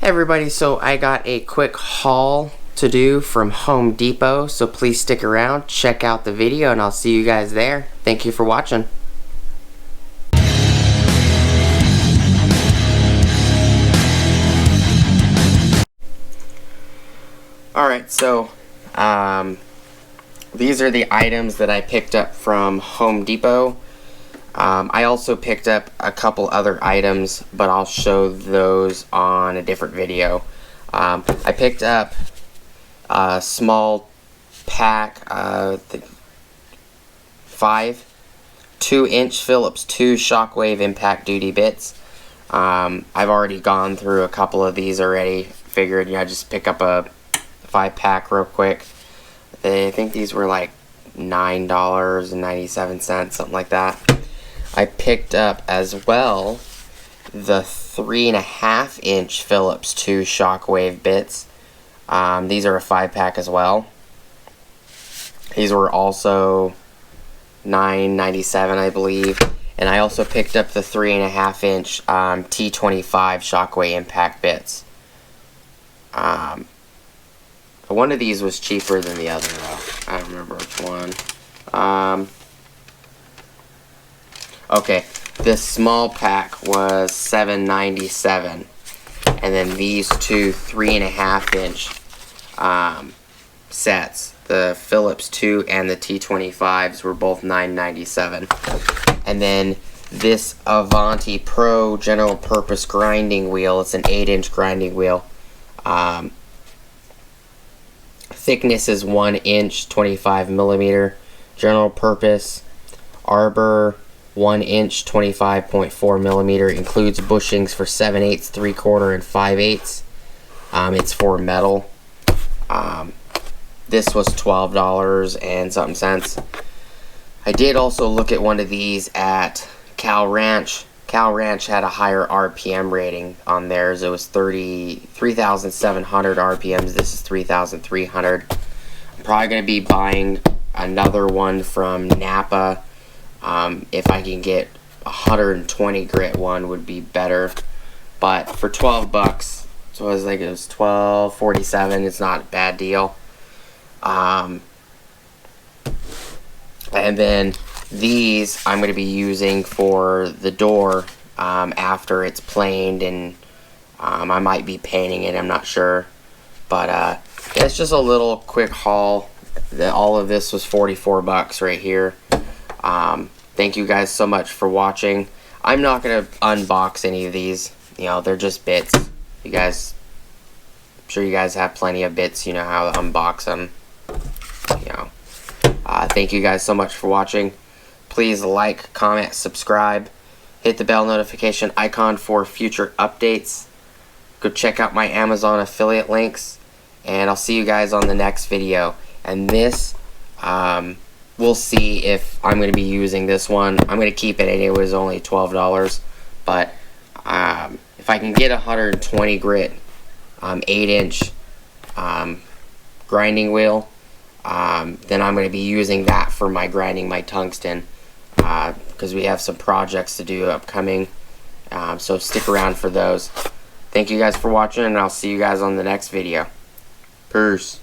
Hey everybody, so I got a quick haul to do from Home Depot, so please stick around, check out the video, and I'll see you guys there. Thank you for watching. Alright, so these are the items that I picked up from Home Depot. I also picked up a couple other items, but I'll show those on a different video. I picked up a small pack, 5 2-inch Phillips 2 Shockwave impact duty bits. I've already gone through a couple of these already. Figured, just pick up a 5-pack real quick. I think these were like $9.97, something like that. I picked up as well the 3.5-inch Phillips 2 Shockwave bits. These are a 5-pack as well. These were also $9.97, I believe. And I also picked up the 3.5-inch T25 Shockwave impact bits. One of these was cheaper than the other, though. I don't remember which one. Okay, this small pack was $7.97, and then these two 3.5-inch sets, the Phillips 2 and the T25s, were both $9.97. And then this Avanti Pro general purpose grinding wheel, it's an 8-inch grinding wheel. Thickness is 1 inch, 25 millimeter. General purpose, arbor, 1 inch, 25.4 millimeter. Includes bushings for 7/8, 3/4, and 5/8. It's for metal. This was $12 and something cents. I did also look at one of these at Cal Ranch. Cal Ranch had a higher RPM rating on theirs. It was 3,700 RPMs. This is 3,300. I'm probably going to be buying another one from Napa. If I can get 120 grit one would be better. But for 12 bucks, so it was $12.47. It's not a bad deal. And then these I'm going to be using for the door after it's planed, and I might be painting it, I'm not sure. But yeah, it's just a little quick haul. All of this was 44 bucks right here. Thank you guys so much for watching. I'm not going to unbox any of these. They're just bits. I'm sure you guys have plenty of bits. You know how to unbox them. Thank you guys so much for watching. Please like, comment, subscribe. Hit the bell notification icon for future updates. Go check out my Amazon affiliate links. And I'll see you guys on the next video. And this, we'll see if I'm going to be using this one. I'm going to keep it anyway. It was only $12. But if I can get 120 grit 8-inch grinding wheel, then I'm going to be using that for my grinding my tungsten, because we have some projects to do upcoming, so stick around for those. Thank you guys for watching, and I'll see you guys on the next video. Peace.